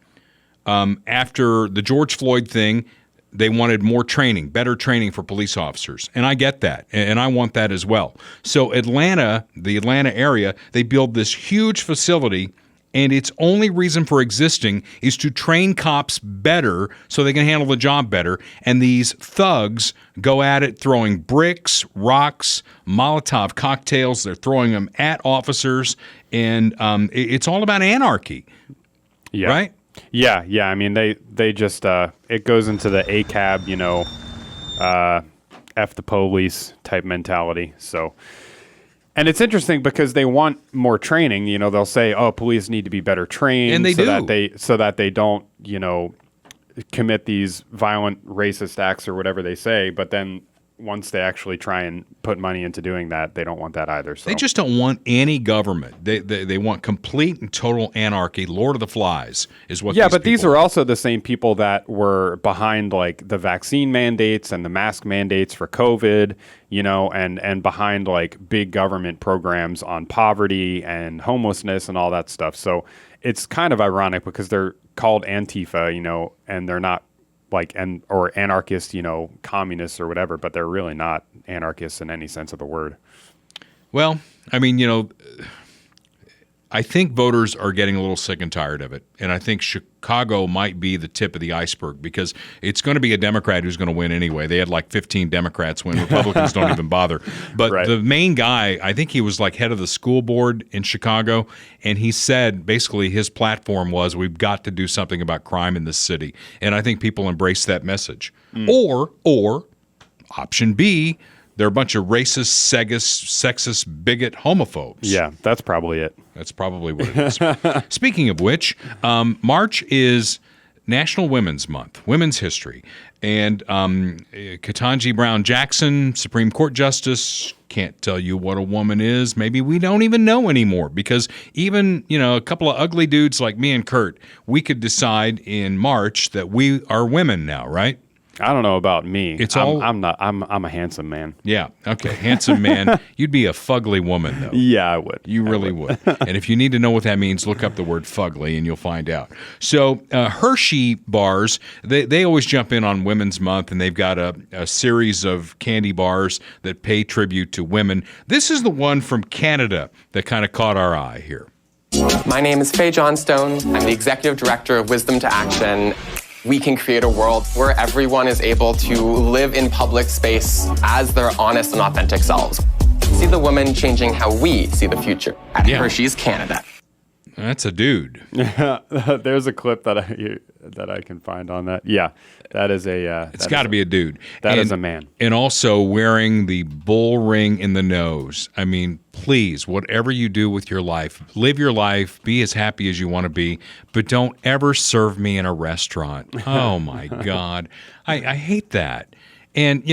After the George Floyd thing, they wanted more training, better training for police officers. And I get that. And I want that as well. So Atlanta, the Atlanta area, they build this huge facility, and its only reason for existing is to train cops better so they can handle the job better. And these thugs go at it throwing bricks, rocks, Molotov cocktails. They're throwing them at officers. And it's all about anarchy. Yeah. Right? Yeah. I mean, they just it goes into the ACAB, F the police type mentality. So, and it's interesting because they want more training. They'll say, "Oh, police need to be better trained," and they do so that they don't, commit these violent racist acts or whatever they say. But then once they actually try and put money into doing that, they don't want that either. So they just don't want any government. They want complete and total anarchy. Lord of the Flies is what. Yeah, but these are also the same people that were behind like the vaccine mandates and the mask mandates for COVID, and behind like big government programs on poverty and homelessness and all that stuff. So it's kind of ironic because they're called Antifa, and they're not or anarchist, communists or whatever, but they're really not anarchists in any sense of the word. Well, I mean, I think voters are getting a little sick and tired of it. And I think Chicago might be the tip of the iceberg because it's going to be a Democrat who's going to win anyway. They had like 15 Democrats win. Republicans don't even bother. But right. The main guy, I think he was like head of the school board in Chicago. And he said basically his platform was, we've got to do something about crime in this city. And I think people embrace that message. Or option B, they're a bunch of racist, sexist, bigot homophobes. Yeah, that's probably it. That's probably what it is. Speaking of which, March is National Women's Month, Women's History. And Ketanji Brown Jackson, Supreme Court Justice, can't tell you what a woman is. Maybe we don't even know anymore because even, a couple of ugly dudes like me and Kurt, we could decide in March that we are women now, right? I don't know about me. I'm a handsome man. Yeah. Okay. Handsome man. You'd be a fugly woman, though. Yeah, I would. You really would. And if you need to know what that means, look up the word fugly and you'll find out. So Hershey bars, they always jump in on Women's Month, and they've got a series of candy bars that pay tribute to women. This is the one from Canada that kind of caught our eye here. My name is Faye Johnstone. I'm the executive director of Wisdom to Action. We can create a world where everyone is able to live in public space as their honest and authentic selves. See the women changing how we see the future at Hershey's Canada. That's a dude. There's a clip that I can find on that. Yeah, that is a. It's got to be a dude. That is a man. And also wearing the bull ring in the nose. I mean, please, whatever you do with your life, live your life, be as happy as you want to be, but don't ever serve me in a restaurant. Oh my God, I hate that. And,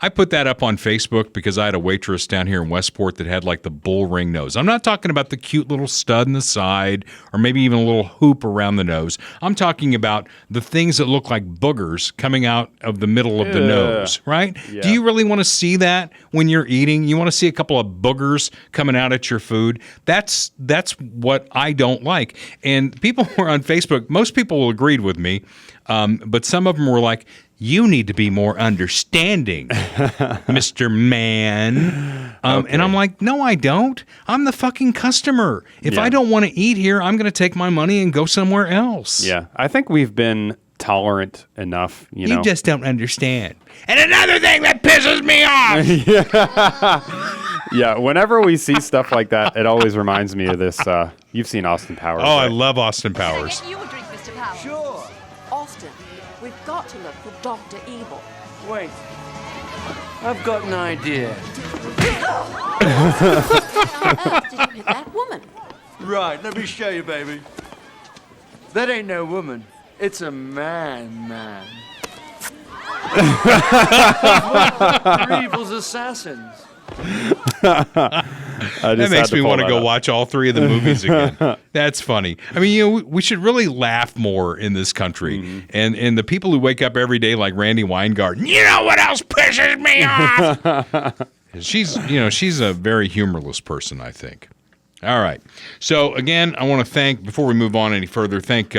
I put that up on Facebook because I had a waitress down here in Westport that had like the bull ring nose. I'm not talking about the cute little stud in the side or maybe even a little hoop around the nose. I'm talking about the things that look like boogers coming out of the middle of the nose, right? Yeah. Do you really want to see that when you're eating? You want to see a couple of boogers coming out at your food? That's what I don't like. And people were on Facebook, most people agreed with me, but some of them were like, You need to be more understanding, Mr. Man. And I'm like, no, I don't. I'm the fucking customer. If I don't want to eat here, I'm going to take my money and go somewhere else. Yeah, I think we've been tolerant enough, you know. You just don't understand. And another thing that pisses me off. Yeah, whenever we see stuff like that, it always reminds me of this. You've seen Austin Powers. Oh, right? I love Austin Powers. Can I get you a drink, Mr. Powers? Sure. Austin, we've got to look for Dr. Evil. Wait. I've got an idea. How on earth did you hit that woman? Right, let me show you, baby. That ain't no woman. It's a man. Three Evil's assassins. That makes me want to go watch all three of the movies again. That's funny. I mean, you know, we should really laugh more in this country. Mm-hmm. And the people who wake up every day like Randy Weingarten, you know what else pisses me off? She's a very humorless person, I think. All right. So again, I want to thank, before we move on any further, thank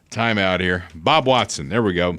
time out here. Bob Watson. There we go.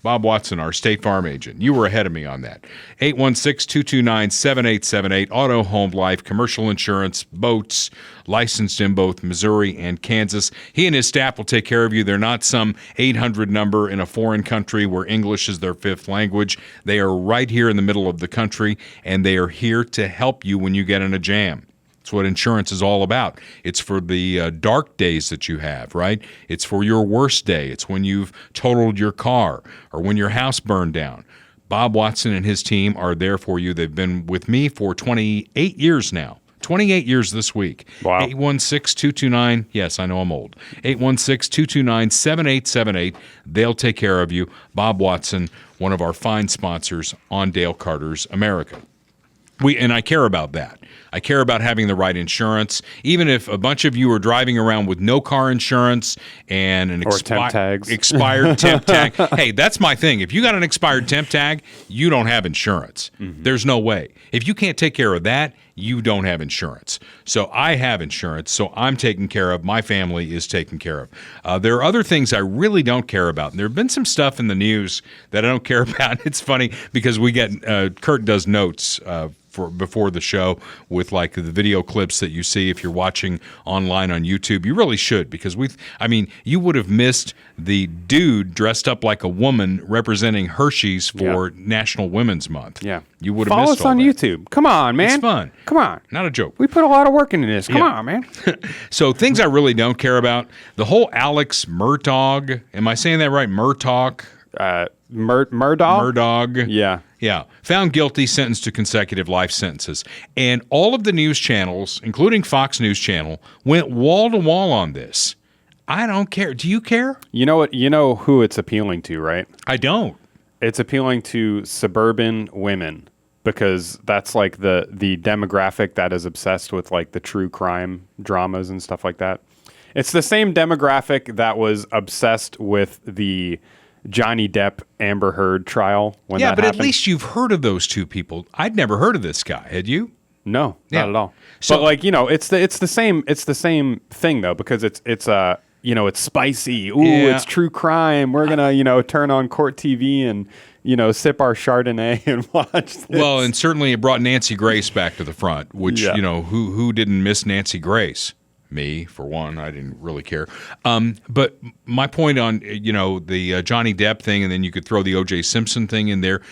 Bob Watson, our State Farm agent. You were ahead of me on that. 816-229-7878. Auto, home, life, commercial insurance, boats, licensed in both Missouri and Kansas. He and his staff will take care of you. They're not some 800 number in a foreign country where English is their fifth language. They are right here in the middle of the country, and they are here to help you when you get in a jam. It's what insurance is all about. It's for the dark days that you have, right? It's for your worst day. It's when you've totaled your car or when your house burned down. Bob Watson and his team are there for you. They've been with me for 28 years now. 28 years this week. Wow. 816-229, yes, I know I'm old. 816-229-7878. They'll take care of you. Bob Watson, one of our fine sponsors on Dale Carter's America. And I care about that. I care about having the right insurance. Even if a bunch of you are driving around with no car insurance and an temp tags. expired temp tag. Hey, that's my thing. If you got an expired temp tag, you don't have insurance. Mm-hmm. There's no way. If you can't take care of that, you don't have insurance. So I have insurance, so I'm taken care of. My family is taken care of. There are other things I really don't care about. And there have been some stuff in the news that I don't care about. It's funny because we get Kurt does notes before the show with like the video clips that you see if you're watching online on YouTube. You really should, because you would have missed the dude dressed up like a woman representing Hershey's for National Women's Month. Yeah. You would have Follow missed us on YouTube. Come on, man. It's fun. Come on. Not a joke. We put a lot of work into this. Come on, man. So things I really don't care about. The whole Alex Murtaugh. Am I saying that right? Murtaugh? Murdaugh? Murdaugh. Yeah. Yeah. Found guilty, sentenced to consecutive life sentences. And all of the news channels, including Fox News Channel, went wall to wall on this. I don't care. Do you care? You know what? You know who it's appealing to, right? I don't. It's appealing to suburban women, because that's like the demographic that is obsessed with like the true crime dramas and stuff like that. It's the same demographic that was obsessed with the Johnny Depp Amber Heard trial when that happened. At least you've heard of those two people. I'd never heard of this guy. Had you? No, not at all. So, but like, it's the same thing though, because it's spicy. Ooh, it's true crime. We're gonna turn on Court TV and sip our Chardonnay and watch this. Well, and certainly it brought Nancy Grace back to the front, which who didn't miss Nancy Grace? Me, for one. I didn't really care. But my point on, the Johnny Depp thing, and then you could throw the O.J. Simpson thing in there,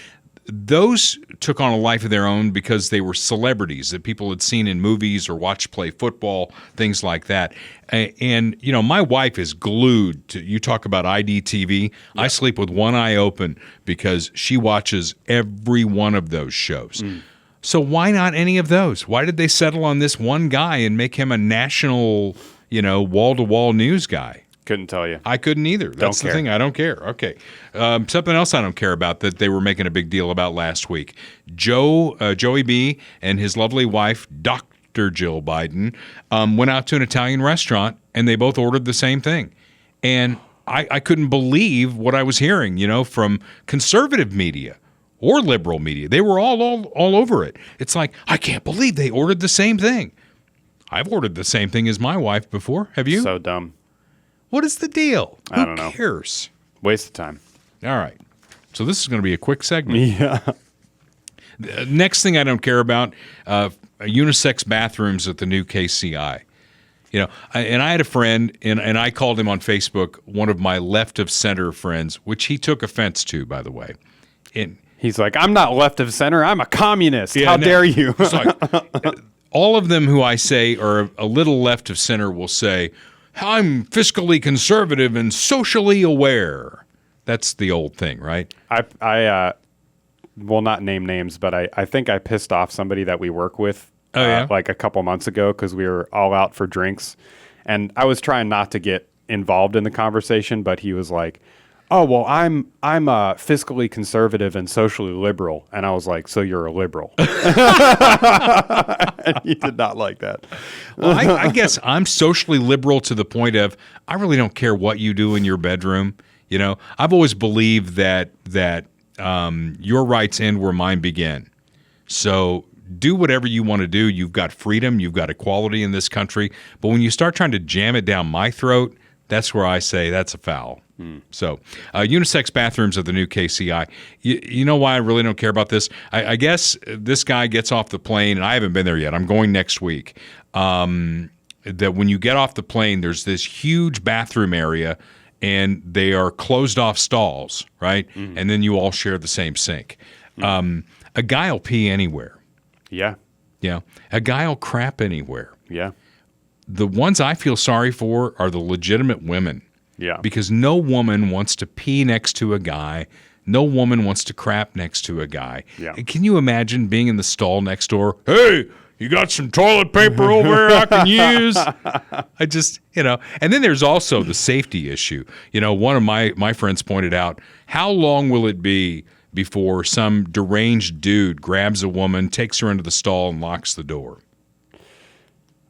those took on a life of their own because they were celebrities that people had seen in movies or watched play football, things like that. And, my wife is glued to, you talk about IDTV. Yeah. I sleep with one eye open because she watches every one of those shows. Mm. So why not any of those? Why did they settle on this one guy and make him a national, wall-to-wall news guy? Couldn't tell you. I couldn't either. That's the thing. I don't care. Okay. Something else I don't care about that they were making a big deal about last week. Joey B. and his lovely wife, Dr. Jill Biden, went out to an Italian restaurant, and they both ordered the same thing. And I couldn't believe what I was hearing, from conservative media or liberal media. They were all over it. It's like, I can't believe they ordered the same thing. I've ordered the same thing as my wife before. Have you? So dumb. What is the deal? I don't know. Who cares? Waste of time. All right. So this is going to be a quick segment. Yeah. Next thing I don't care about, unisex bathrooms at the new KCI. You know, and I had a friend, and I called him on Facebook one of my left of center friends, which he took offense to, by the way. And he's like, I'm not left of center. I'm a communist. Yeah, How no. dare you? It's like, all of them who I say are a little left of center will say, I'm fiscally conservative and socially aware. That's the old thing, right? I will not name names, but I think I pissed off somebody that we work with like a couple months ago because we were all out for drinks. And I was trying not to get involved in the conversation, but he was like, oh, well, I'm fiscally conservative and socially liberal. And I was like, so you're a liberal. And he did not like that. Well, I guess I'm socially liberal to the point of I really don't care what you do in your bedroom. You know, I've always believed that your rights end where mine begin. So do whatever you want to do. You've got freedom. You've got equality in this country. But when you start trying to jam it down my throat, that's where I say that's a foul. So unisex bathrooms of the new KCI. You know why I really don't care about this? I guess this guy gets off the plane, and I haven't been there yet. I'm going next week. That when you get off the plane, there's this huge bathroom area, and they are closed off stalls, right? Mm-hmm. And then you all share the same sink. A guy will pee anywhere. Yeah. Yeah. A guy will crap anywhere. Yeah. The ones I feel sorry for are the legitimate women. Yeah. Because no woman wants to pee next to a guy. No woman wants to crap next to a guy. Yeah. And can you imagine being in the stall next door? Hey, you got some toilet paper over there I can use? I just, and then there's also the safety issue. One of my friends pointed out, how long will it be before some deranged dude grabs a woman, takes her into the stall, and locks the door?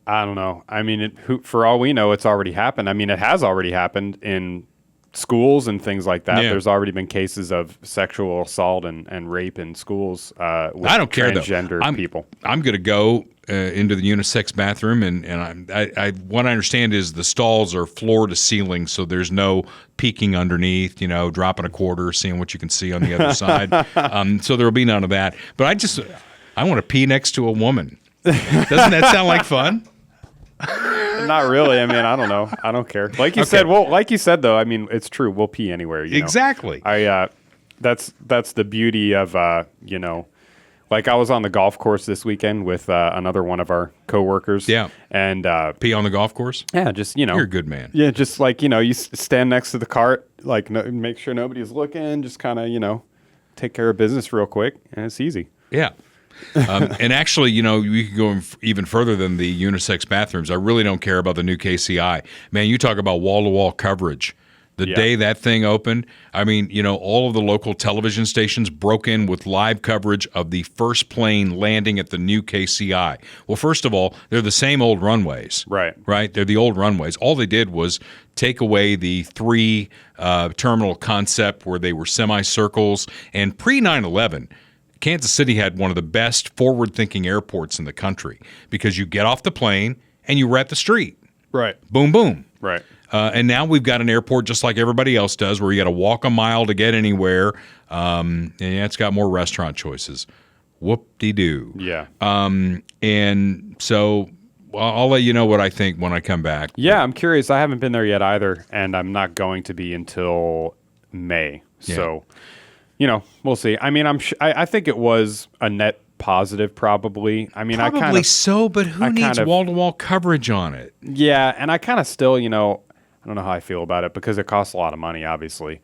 I don't know. I mean, for all we know, it's already happened. I mean, it has already happened in schools and things like that. Yeah. There's already been cases of sexual assault and rape in schools with I don't care, transgender people. I'm going to go into the unisex bathroom, and what I understand is the stalls are floor to ceiling, so there's no peeking underneath, dropping a quarter, seeing what you can see on the other side. So there will be none of that. But I want to pee next to a woman. Doesn't that sound like fun? Not really. I mean, I don't know. I don't care. Like you said, though, I mean, it's true. We'll pee anywhere. Exactly. That's the beauty of like I was on the golf course this weekend with another one of our coworkers. Yeah. And pee on the golf course. Yeah, just you're a good man. Yeah, just like you stand next to the cart, like make sure nobody's looking, just kind of take care of business real quick, and it's easy. Yeah. And actually, we could go even further than the unisex bathrooms. I really don't care about the new KCI. Man, you talk about wall-to-wall coverage. The day that thing opened, I mean, all of the local television stations broke in with live coverage of the first plane landing at the new KCI. Well, first of all, they're the same old runways. Right. Right? They're the old runways. All they did was take away the three terminal concept where they were semicircles. And pre-9/11, Kansas City had one of the best forward-thinking airports in the country because you get off the plane and you were at the street. Right. Boom, boom. Right. And now we've got an airport just like everybody else does where you got to walk a mile to get anywhere. And it's got more restaurant choices. Whoop-de-doo. Yeah. And so I'll let you know what I think when I come back. Yeah, I'm curious. I haven't been there yet either, and I'm not going to be until May. Yeah. So, we'll see. I mean, I think it was a net positive, probably. I mean, Probably so, but who needs wall-to-wall coverage on it? Yeah, and I kind of still, I don't know how I feel about it because it costs a lot of money, obviously.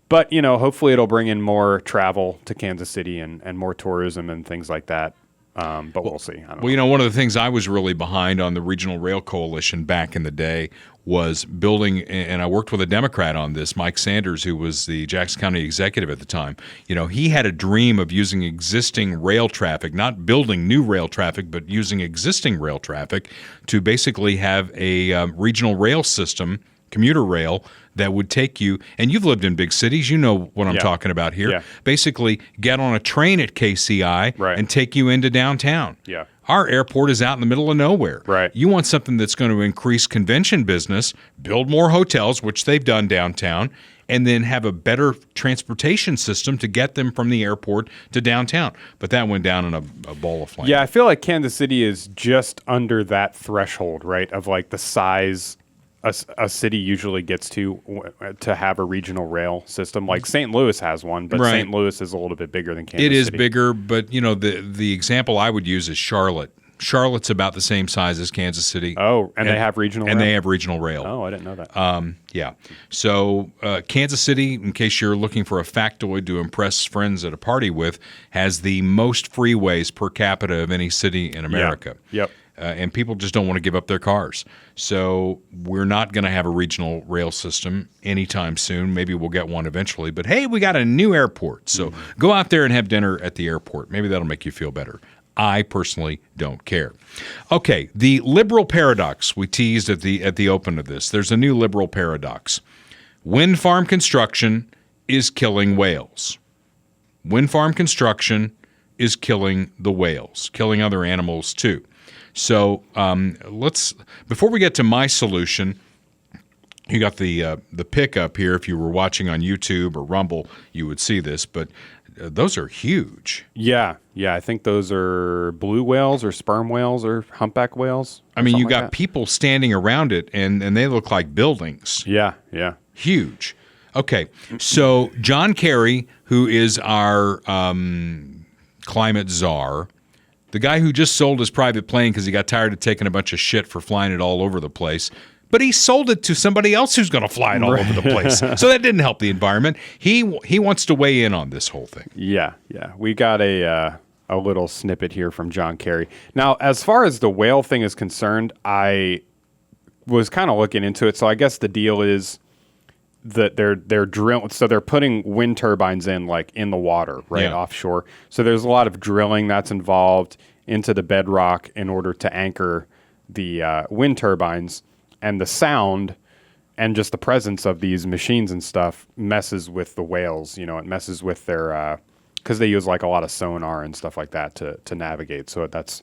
But, hopefully it'll bring in more travel to Kansas City and more tourism and things like that. But we'll see. I don't know. One of the things I was really behind on the Regional Rail Coalition back in the day was building, and I worked with a Democrat on this, Mike Sanders, who was the Jackson County executive at the time. He had a dream of using existing rail traffic, not building new rail traffic, but using existing rail traffic to basically have a regional rail system commuter rail that would take you, and you've lived in big cities, you know what I'm Yeah. talking about here. Yeah. Basically, get on a train at KCI Right. and take you into downtown. Yeah. Our airport is out in the middle of nowhere. Right. You want something that's going to increase convention business, build more hotels, which they've done downtown, and then have a better transportation system to get them from the airport to downtown. But that went down in a ball of flame. Yeah, I feel like Kansas City is just under that threshold, right, of like the size a city usually gets to have a regional rail system. Like St. Louis has one, but Right. St. Louis is a little bit bigger than Kansas It is City. bigger, but the example I would use is Charlotte. Charlotte's about the same size as Kansas City. Oh, and they have regional and rail? they have regional rail. Oh, I didn't know that. Yeah. So Kansas City, in case you're looking for a factoid to impress friends at a party with, has the most freeways per capita of any city in America. Yep. And people just don't want to give up their cars. So we're not going to have a regional rail system anytime soon. Maybe we'll get one eventually. But hey, we got a new airport. So go out there and have dinner at the airport. Maybe that'll make you feel better. I personally don't care. Okay, the liberal paradox we teased at the open of this. There's a new liberal paradox. Wind farm construction is killing whales. Wind farm construction is killing the whales, killing other animals too. So before we get to my solution, you got the pic up here. If you were watching on YouTube or Rumble, you would see this, but those are huge. Yeah. I think those are blue whales or sperm whales or humpback whales. I mean, you something got like that. people standing around it, and they look like buildings. Yeah. Huge. Okay, so John Kerry, who is our climate czar, the guy who just sold his private plane because he got tired of taking a bunch of shit for flying it all over the place, but he sold it to somebody else who's going to fly it all over the place. So that didn't help the environment. He wants to weigh in on this whole thing. Yeah. We got a little snippet here from John Kerry. Now, as far as the whale thing is concerned, I was kind of looking into it. So I guess the deal is that they're drilling. So they're putting wind turbines in the water, right, offshore. So there's a lot of drilling that's involved into the bedrock in order to anchor the wind turbines, and the sound and just the presence of these machines and stuff messes with the whales. You know, it messes with their because they use like a lot of sonar and stuff like that to navigate. So that's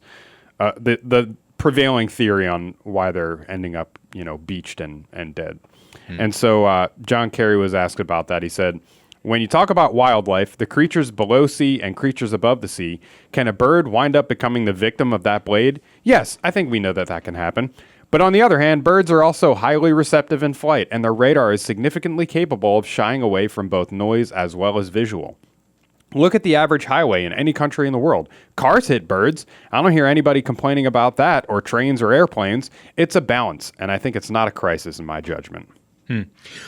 the prevailing theory on why they're ending up, beached and dead. And so John Kerry was asked about that. He said, when you talk about wildlife, the creatures below sea and creatures above the sea, can a bird wind up becoming the victim of that blade? Yes, I think we know that can happen. But on the other hand, birds are also highly receptive in flight, and their radar is significantly capable of shying away from both noise as well as visual. Look at the average highway in any country in the world. Cars hit birds. I don't hear anybody complaining about that, or trains or airplanes. It's a balance, and I think it's not a crisis in my judgment.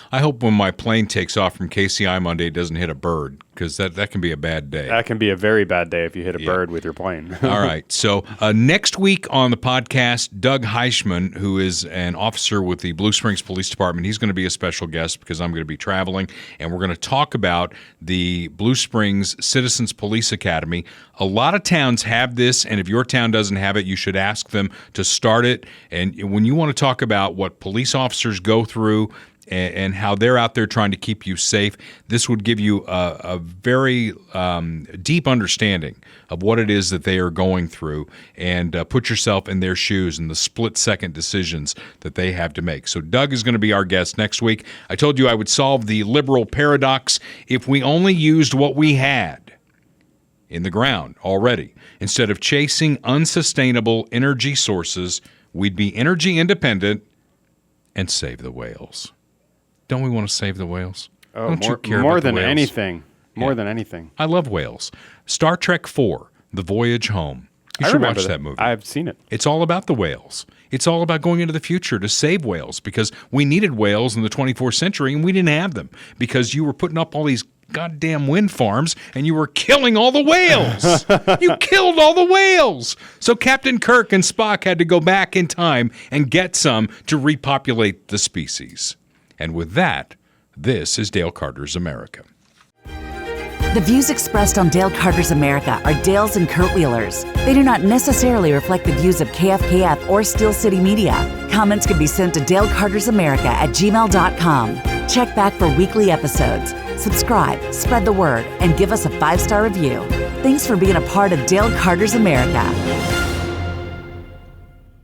I hope when my plane takes off from KCI Monday, it doesn't hit a bird, because that can be a bad day. That can be a very bad day if you hit a bird with your plane. All right. So next week on the podcast, Doug Heischman, who is an officer with the Blue Springs Police Department, he's going to be a special guest because I'm going to be traveling, and we're going to talk about the Blue Springs Citizens Police Academy. A lot of towns have this, and if your town doesn't have it, you should ask them to start it. And when you want to talk about what police officers go through and how they're out there trying to keep you safe, this would give you a very deep understanding of what it is that they are going through, and put yourself in their shoes and the split-second decisions that they have to make. So Doug is going to be our guest next week. I told you I would solve the liberal paradox if we only used what we had in the ground already. Instead of chasing unsustainable energy sources, we'd be energy independent and save the whales. Don't we want to save the whales? Oh, Don't you care more about the than whales? anything. More than anything. I love whales. Star Trek IV, The Voyage Home. You I should remember watch that movie. I've seen it. It's all about the whales. It's all about going into the future to save whales, because we needed whales in the 24th century and we didn't have them because you were putting up all these goddamn wind farms and you were killing all the whales. You killed all the whales. So Captain Kirk and Spock had to go back in time and get some to repopulate the species. And with that, this is Dale Carter's America. The views expressed on Dale Carter's America are Dale's and Kurt Wheeler's. They do not necessarily reflect the views of KFKF or Steel City Media. Comments can be sent to DaleCartersAmerica@gmail.com. Check back for weekly episodes. Subscribe, spread the word, and give us a 5-star review. Thanks for being a part of Dale Carter's America.